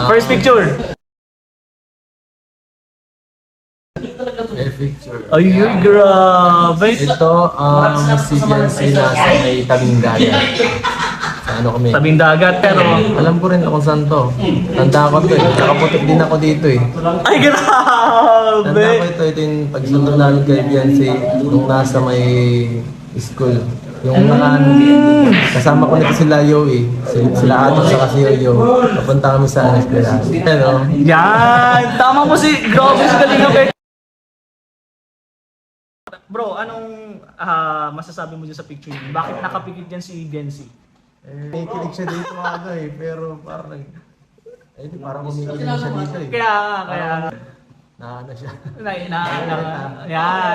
First picture. Picture. Ayun, grabe. Ito, si Biancy nasa may tabing dagat. Sa ano kami? Tabing dagat, pero... Alam ko rin kung saan to. Tanda ko to eh. Nakaputok din ako dito eh. Ay, Tanda ko grabe. ito yung pagsunod namin kay Biancy nung nasa may school. Yung kasama ko nito sila Yowie. Sila Ato sa kasi Yo. Papunta kami sa eskwela. Pero, Yan! Tama mo si... Grabe si Kalinga Pet. Bro, anong masasabi mo dyan sa picture niyo? Bakit nakapikit dyan si Biancy? may kilig siya dito aga eh. Pero parang, parang kumikilig siya dito eh. Kaya... Naano siya. Yan.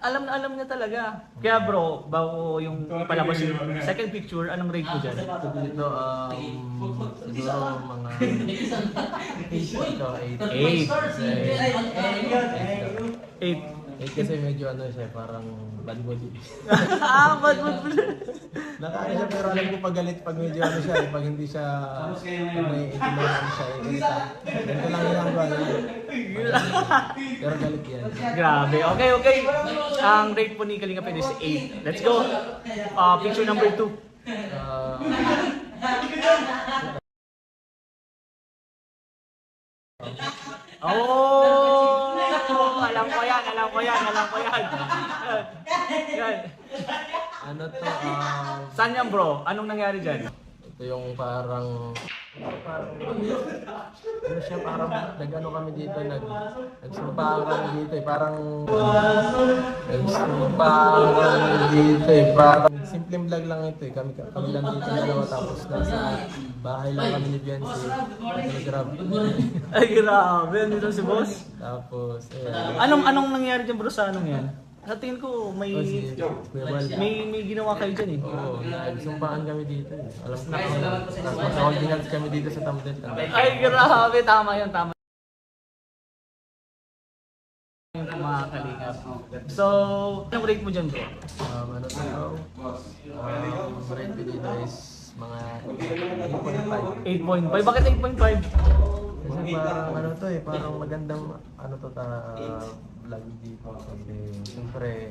Alam niya talaga. Kaya bro, bago yung palabas yung second picture, anong rate mo dyan? Dito, siguro mga 8. 8 kasi medyo ano siya, parang bad mood. Bad mood. Nakaano siya pero alam ko pag galit pag medyo ano siya, pag hindi siya may itinanong siya, ganito lang yung ba pero galit yan. Grabe. Okay. Ang rate po ni Kalinga Pet is 8. Let's go. Picture number 2. Alam ko yan. Yan. Ano to, Saan yan bro? Anong nangyari dyan? ito yung parang ano siya, parang nag-ano kami dito, nagsumpaan kami dito eh, parang nagsumpaan kami dito eh, parang simpleng vlog lang ito eh, kami lang dito dalawa tapos nasa bahay lang kami ni Biancy, grabe. Ay grabe, nandito si boss. Tapos, Anong nangyari dyan bro sa anong yan? Sa tingin ko may ginawa kayo dyan eh. Oo, nagsumpaan kami dito eh. Alam ko tapos mag-holding hands kami dito sa thumbnail. Ay grabe, tama yun. Yung mga kalingap. So, anong rate mo dyan bro? Ano to? Rate ko dito is mga 8.5. 8.5. Bakit 8.5? Kasi parang ano to eh, parang magandang ano to vlog dito. Kasi siyempre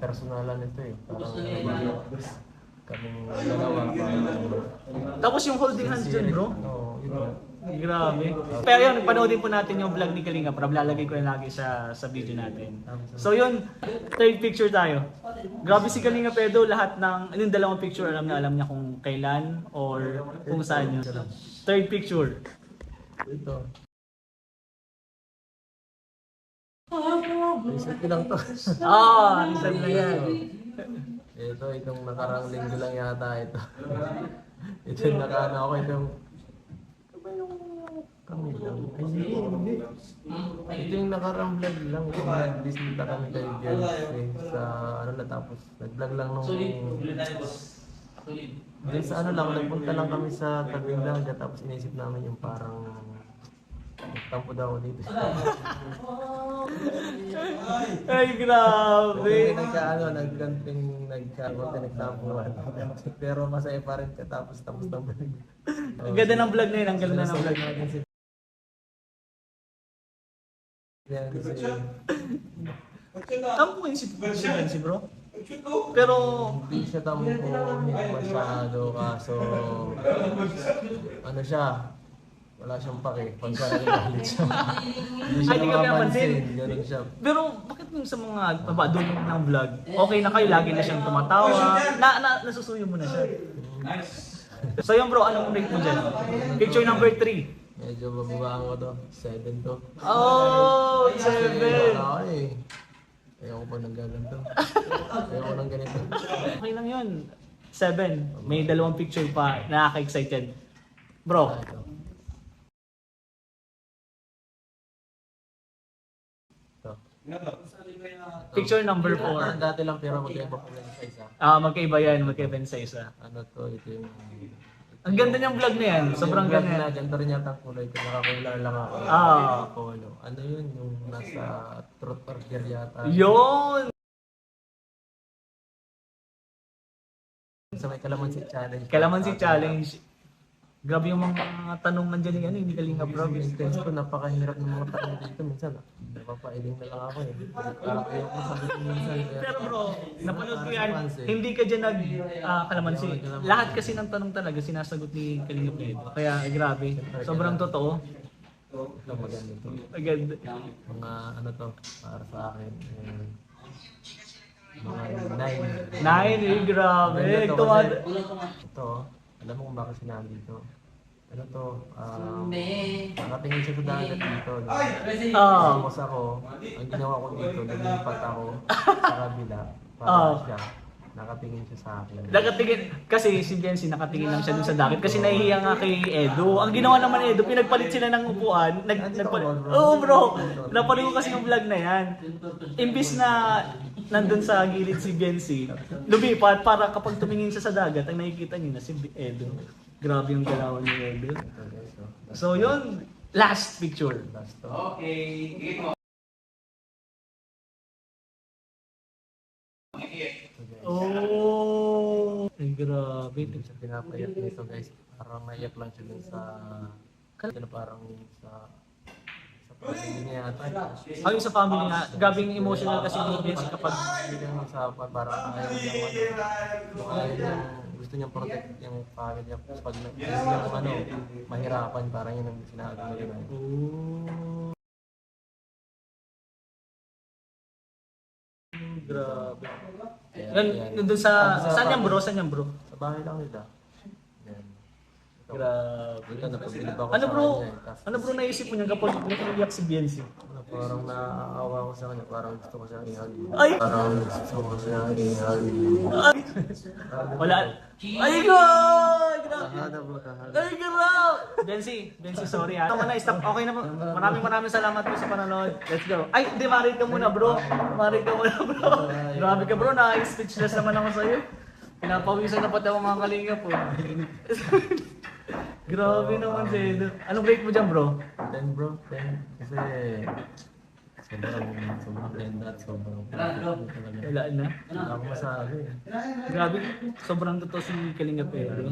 personalan ito eh. Parang kaming dalawa Tapos yung holding hands dyan bro? Oo, yun. Grabe. Pero yun, panoodin po natin yung vlog ni Kalinga Prab. Lalagay ko yan lagi sa video natin. So yun, third picture tayo. Grabe si Kalinga Pedo, lahat ng, yung dalawang picture alam niya kung kailan or kung saan yun. Third picture. Ito. Reset ko lang to. Reset na yan. Itong nakarang linggo lang yata ito. Ito yung nakaano ako, itong kami lang. Ay, hindi. Ito yung nakarang vlog lang. Nag-bisita kami kay Biancy sa ano na tapos. Nag-vlog lang nung... Then sa ano lang, nagpunta lang kami sa tabing dagat tapos inisip namin yung parang nagtampo daw ako dito. Ay, grabe. Nagtampuan. Pero masaya pa rin tapos ng vlog. Ang ganda ng vlog na yun, ang ganda ng vlog natin. Tampo yun si Nancy bro. Pero hindi siya tampo masyado kaso ano siya, wala siyang pake. Pagka nagalit siya. Hindi siya mapapansin. Ganun siya. Pero bakit yung sa mga doon ng vlog, okay na kayo, lagi na siyang tumatawa, nasusuyo mo na siya. So yun bro, anong rate mo dyan? Picture number 3. Medyo bababaan ko to. 7 to. Oh, 7. Ayoko pa ng gaganto. Ayoko ng ganito. Okay lang yun. 7. May dalawang picture pa. Nakaka-excited. Bro. Picture number 4. Dati lang pero magkaiba pa rin sa isa. Magkaiba yan. Magkaiba sa isa. Ano to? Ito yung... Ang ganda niyang vlog na yan. Sobrang ganda. Ganito rin yata ang kulay ko. Nakakulay lang ako. Polo. Ano yun? Yung nasa Truth or Dare yata. Yun! Sa may Kalamansi Challenge. Kalamansi Challenge. Grabe yung mga tanong man dyan ano, hindi Kalinga Prab. Intense ko, napakahirap ng mga tanong dito. Minsan, napapailing na lang ako eh. Parang ayoko sagutin minsan. Kaya, Pero bro, napanood ko yan, hindi ka dyan kalamansi. Lahat kasi ng tanong talaga sinasagot ni Kalinga Pedro. Kaya grabe, sobrang totoo. ito maganda to. Agad. Mga ano to, para sa akin. Mga 9. Grabe. Ito, Tumad. ito, alam mo kung bakit sinabi ito? Ano to, nakatingin siya sa dagat dito. No? Tapos ako, ang ginawa ko dito, naglipat ako sa kabila para siya, nakatingin siya sa akin. Nakatingin, kasi si Jency nakatingin lang siya dun sa dagat kasi nahihiya nga kay Edo. Ang ginawa naman ni Edo, pinagpalit sila ng upuan. Oo bro, napanood ko kasi yung vlog na yan. Imbis na nandun sa gilid si Jency, lumipat para kapag tumingin siya sa dagat, ang nakikita niya na si Edo. Grabe yung galaw ni Edo. So yun, last picture. Last to. Oh, ay grabe. Hindi siya pinapayak nito guys. Parang naiyak lang siya dun sa... parang sa pamilya niya yata. Ayun sa family nga, gabing emotional kasi ni Jency kapag Hindi lang sa parang ayaw niya ayaw niya, gusto niyang protect yung family niya pag mahirapan, parang yun ang sinabi niya. oh, grabe. Nandun sa, saan yan bro? Saan yan bro? Sa bahay lang nila. Yan. Grabe. Ito, napabilib ako Ano sa bro? kanya. Tapos, Ano bro naisip mo niyan kapag nakikiyak si Biancy? parang naaawa ko sa kanya, parang gusto ko siya ihag. Ay! Parang gusto ko siya ihag. Wala. Ay God! Grabe. Kahada bro, kahada. Ay grabe! Biancy, sorry ha. Tama na, stop. Okay na po. Maraming salamat po sa panonood. Let's go. Ay, hindi, marid ka muna bro. Marid ka muna bro. Grabe ka bro, na-speechless naman ako sa'yo. Pinapawisan na pati ako mga kalinga po. Grabe naman si Edo. Anong break mo dyan bro? 10 bro, 10. Kasi sobrang ganda at sobrang talaga. Wala na. Wala akong masabi. Grabe, sobrang totoo si Kalinga Pedro.